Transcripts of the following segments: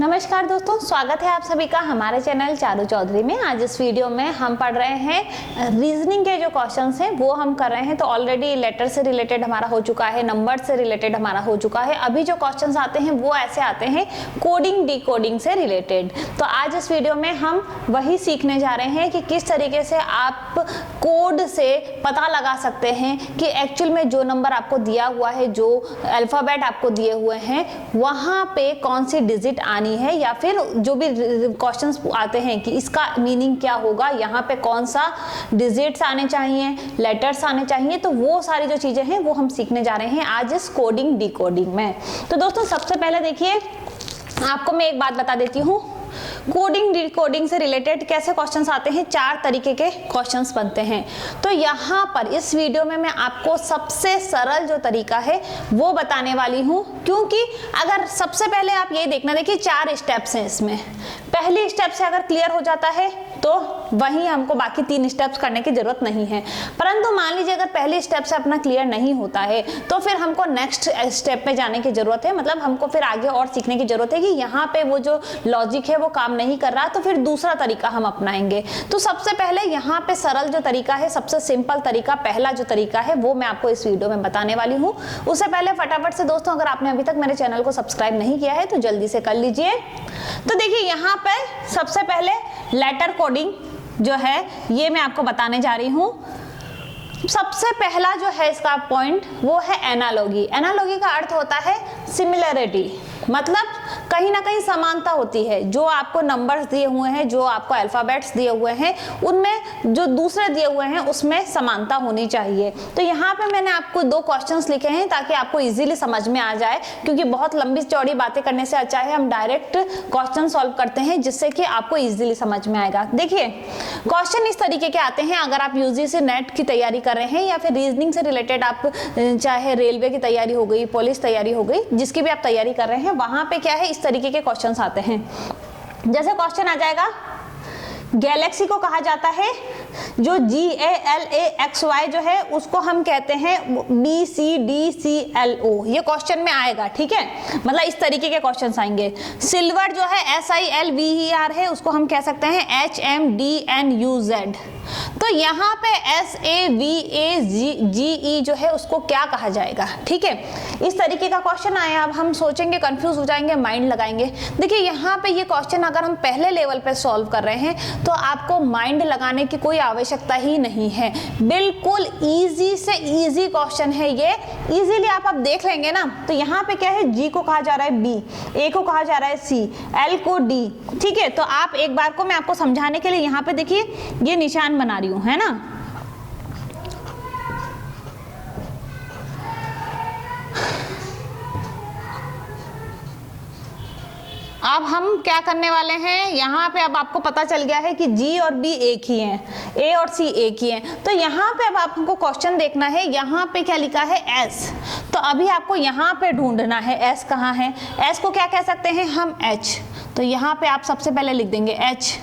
नमस्कार दोस्तों, स्वागत है आप सभी का हमारे चैनल चारू चौधरी में। आज इस वीडियो में हम पढ़ रहे हैं रीजनिंग के जो क्वेश्चंस हैं वो हम कर रहे हैं। तो ऑलरेडी लेटर से रिलेटेड हमारा हो चुका है, नंबर से रिलेटेड हमारा हो चुका है। अभी जो क्वेश्चंस आते हैं वो ऐसे आते हैं कोडिंग डिकोडिंग से रिलेटेड। तो आज इस वीडियो में हम वही सीखने जा रहे हैं कि किस तरीके से आप कोड से पता लगा सकते हैं कि एक्चुअल में जो नंबर आपको दिया हुआ है, जो अल्फाबेट आपको दिए हुए हैं, वहां पे कौन सी डिजिट आनी है, या फिर जो भी क्वेश्चंस आते हैं कि इसका मीनिंग क्या होगा, यहाँ पे कौन सा डिजिट्स आने चाहिए, लेटर्स आने चाहिए। तो वो सारी जो चीजें हैं वो हम सीखने जा रहे हैं आज इस कोडिंग डिकोडिंग में। तो दोस्तों सबसे पहले देखिए, आपको मैं एक बात बता देती हूँ, कोडिंग डिकोडिंग से रिलेटेड कैसे क्वेश्चंस आते हैं। 4 तरीके के क्वेश्चंस बनते हैं। तो यहाँ पर इस वीडियो में मैं आपको सबसे सरल जो तरीका है वो बताने वाली हूँ, क्योंकि अगर सबसे पहले आप ये देखना, देखिए 4 स्टेप्स हैं इसमें। पहली स्टेप से अगर क्लियर हो जाता है तो वहीं हमको बाकी 3 स्टेप्स करने की जरूरत नहीं है। परंतु मान लीजिए अगर पहली स्टेप से अपना क्लियर नहीं होता है तो फिर हमको नेक्स्ट स्टेप में जाने की जरूरत है। मतलब हमको फिर आगे और सीखने की जरूरत है कि यहाँ पे वो जो लॉजिक है वो काम नहीं कर रहा, तो फिर दूसरा तरीका हम अपनाएंगे। तो सबसे पहले यहाँ पे सरल जो तरीका है, सबसे सिंपल तरीका, पहला जो तरीका है वो मैं आपको इस वीडियो में बताने वाली हूँ। उससे पहले फटाफट से दोस्तों, अगर आपने अभी तक मेरे चैनल को सब्सक्राइब नहीं किया है तो जल्दी से कर लीजिए। तो देखिए यहाँ पे सबसे पहले लेटर कोडिंग जो है ये मैं आपको बताने जा रही हूँ। सबसे पहला जो है इसका पॉइंट वो है एनालॉजी। एनालॉजी का अर्थ होता है सिमिलरिटी, मतलब कहीं ना कहीं समानता होती है। जो आपको नंबर्स दिए हुए हैं, जो आपको अल्फाबेट्स दिए हुए हैं, उनमें जो दूसरे दिए हुए हैं उसमें समानता होनी चाहिए। तो यहाँ पे मैंने आपको 2 क्वेश्चंस लिखे हैं ताकि आपको इजीली समझ में आ जाए, क्योंकि बहुत लंबी चौड़ी बातें करने से अच्छा है हम डायरेक्ट क्वेश्चन सॉल्व करते हैं, जिससे कि आपको इजीली समझ में आएगा। देखिए क्वेश्चन इस तरीके के आते हैं। अगर आप यूजीसी नेट की तैयारी कर रहे हैं या फिर रीजनिंग से रिलेटेड, आप चाहे रेलवे की तैयारी हो गई, पुलिस तैयारी हो गई, जिसकी भी आप तैयारी कर रहे हैं, वहां पे क्या है, इस तरीके के क्वेश्चंस आते हैं। जैसे क्वेश्चन आ जाएगा, गैलेक्सी को कहा जाता है, जो GALAXY जो है उसको हम कहते हैं BCDCLO। ये क्वेश्चन में आएगा, ठीक है। मतलब इस तरीके के क्वेश्चंस आएंगे। सिल्वर जो है SILVER है, उसको हम कह सकते हैं HMDNUZ। तो यहाँ पे SAVAGE जो है उसको क्या कहा जाएगा, ठीक है। इस तरीके का क्वेश्चन आया। अब हम सोचेंगे, कंफ्यूज हो जाएंगे, माइंड लगाएंगे। देखिए यहाँ पे ये क्वेश्चन अगर हम पहले लेवल पे सॉल्व कर रहे हैं तो आपको माइंड लगाने की कोई आवश्यकता ही नहीं है। बिल्कुल इजी से इजी क्वेश्चन है ये, इजीली आप देख लेंगे ना। तो यहाँ पे क्या है, G को कहा जा रहा है B, A को कहा जा रहा है C, L को D, ठीक है। तो आप एक बार को मैं आपको समझाने के लिए यहाँ पे देखिए ये निशान बना रही हूँ, है ना। अब हम क्या करने वाले हैं, यहाँ पे अब आपको पता चल गया है कि G और B एक ही हैं, A और C एक ही हैं। तो यहाँ पे अब आपको क्वेश्चन देखना है, यहाँ पे क्या लिखा है S। तो अभी आपको यहाँ पे ढूंढना है S कहाँ है। S को क्या कह सकते हैं हम, H। तो यहाँ पे आप सबसे पहले लिख देंगे H।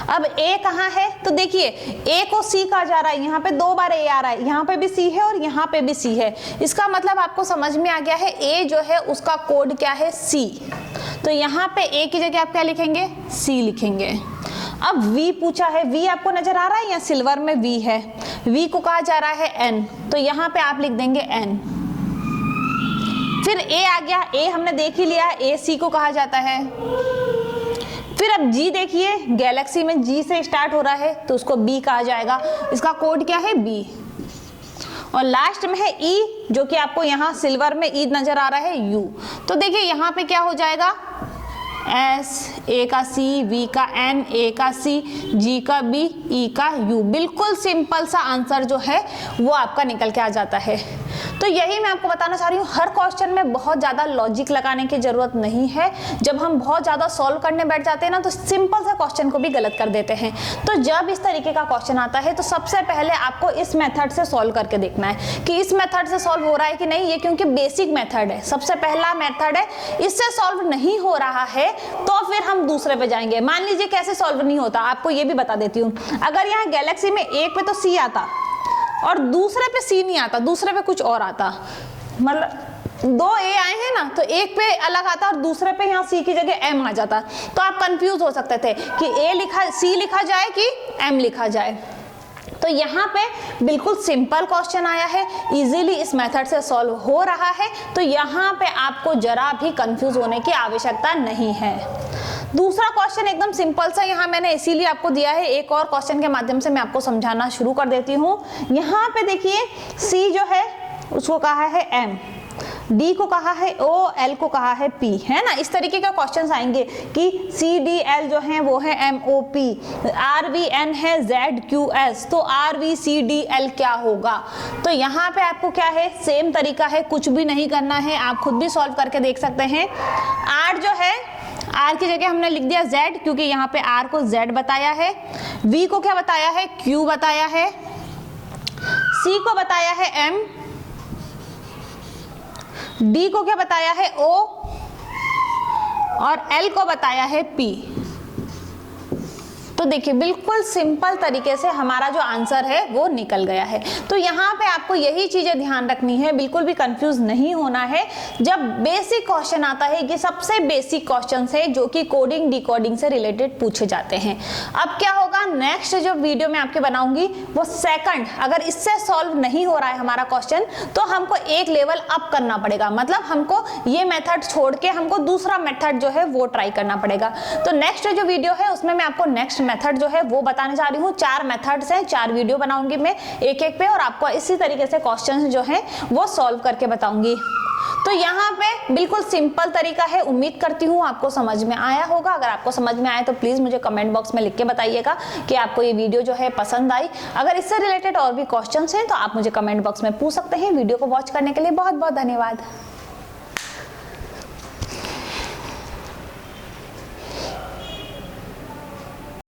अब A कहाँ है, तो देखिए A को C कहा जा रहा है, यहाँ पे 2 बार A आ रहा है, यहाँ पे भी C है और यहाँ पे भी C है। इसका मतलब आपको समझ में आ गया है, A जो है उसका कोड क्या है, C। तो यहाँ पे A की जगह आप क्या लिखेंगे, C लिखेंगे। अब V पूछा है, V आपको नजर आ रहा है, या सिल्वर में V है, V को कहा जा रहा है N। तो यहाँ पे आप लिख देंगे N। फिर A आ गया, A हमने देख ही लिया, A C को कहा जाता है। फिर अब G देखिए, गैलेक्सी में G से स्टार्ट हो रहा है तो उसको B कहा जाएगा, इसका कोड क्या है, B। और लास्ट में है E, जो कि आपको यहाँ सिल्वर में E नजर आ रहा है, U। तो देखिए यहाँ पे क्या हो जाएगा, S, A का C, V का N, A का C, G का B, E का U। बिल्कुल सिंपल सा आंसर जो है वो आपका निकल के आ जाता है। तो यही मैं आपको बताना चाह रही हूँ, हर क्वेश्चन में बहुत ज़्यादा लॉजिक लगाने की ज़रूरत नहीं है। जब हम बहुत ज़्यादा सॉल्व करने बैठ जाते हैं ना, तो सिंपल सा क्वेश्चन को भी गलत कर देते हैं। तो जब इस तरीके का क्वेश्चन आता है तो सबसे पहले आपको इस मेथड से सॉल्व करके देखना है कि इस मेथड से सॉल्व हो रहा है कि नहीं। ये क्योंकि बेसिक मेथड है, सबसे पहला मेथड है, इससे सॉल्व नहीं हो रहा है तो फिर हम दूसरे पे जाएंगे। मान लीजिए कैसे सॉल्व नहीं होता, आपको ये भी बता देती हूँ। अगर यहाँ गैलेक्सी में एक पे तो C आता और दूसरे पे C नहीं आता, दूसरे पे कुछ और आता, मतलब दो ए आए हैं ना, तो एक पे अलग आता और दूसरे पे यहाँ सी की जगह एम आ जाता, तो आप कंफ्यूज हो सकते थे कि सी लिखा जाए कि एम लिखा जाए। तो यहाँ पे बिल्कुल सिंपल क्वेश्चन आया है, इजीली इस मेथड से सॉल्व हो रहा है, तो यहाँ पे आपको जरा भी कंफ्यूज होने की आवश्यकता नहीं है। दूसरा क्वेश्चन एकदम सिंपल सा यहाँ मैंने इसीलिए आपको दिया है, एक और क्वेश्चन के माध्यम से मैं आपको समझाना शुरू कर देती हूँ। यहाँ पे देखिए सी जो है उसको कहा है एम, डी को कहा है ओ, एल को कहा है पी, है ना। इस तरीके के क्वेश्चंस आएंगे कि सी डी एल जो है वो है M O P, R V N है जेड क्यू एस, तो R V C D L क्या होगा। तो यहाँ पे आपको क्या है, सेम तरीका है, कुछ भी नहीं करना है, आप खुद भी सॉल्व करके देख सकते हैं। आर जो है, आर की जगह हमने लिख दिया जेड, क्योंकि यहाँ पे आर को जेड बताया है, वी को क्या बताया है, क्यू बताया है, सी को बताया है एम, डी को क्या बताया है ओ, और एल को बताया है पी। तो देखिए बिल्कुल सिंपल तरीके से हमारा जो आंसर है वो निकल गया है। तो यहाँ पे आपको यही चीजें ध्यान रखनी है, बिल्कुल भी कंफ्यूज नहीं होना है। जब बेसिक क्वेश्चन आता है, कि सबसे बेसिक क्वेश्चन है जो कि कोडिंग डिकोडिंग से रिलेटेड पूछे जाते हैं। अब क्या होगा, नेक्स्ट जो वीडियो में आपके बनाऊंगी वो सेकंड, अगर इससे सॉल्व नहीं हो रहा है हमारा क्वेश्चन, तो हमको एक लेवल अप करना पड़ेगा, मतलब हमको ये मेथड छोड़ के हमको दूसरा मेथड जो है वो ट्राई करना पड़ेगा। तो नेक्स्ट जो वीडियो है उसमें मैं आपको नेक्स्ट मेथड जो है वो बताने जा रही हूँ। 4 मेथड्स हैं, 4 वीडियो बनाऊंगी मैं एक एक पे, और आपको इसी तरीके से क्वेश्चंस जो हैं वो सॉल्व करके बताऊंगी। तो यहाँ पे बिल्कुल सिंपल तरीका है, उम्मीद करती हूँ आपको समझ में आया होगा। अगर आपको समझ में आया तो प्लीज मुझे कमेंट बॉक्स में लिख के बताइएगा कि आपको ये वीडियो जो है पसंद आई। अगर इससे रिलेटेड और भी क्वेश्चंस हैं तो आप मुझे कमेंट बॉक्स में पूछ सकते हैं। वीडियो को वॉच करने के लिए बहुत बहुत धन्यवाद।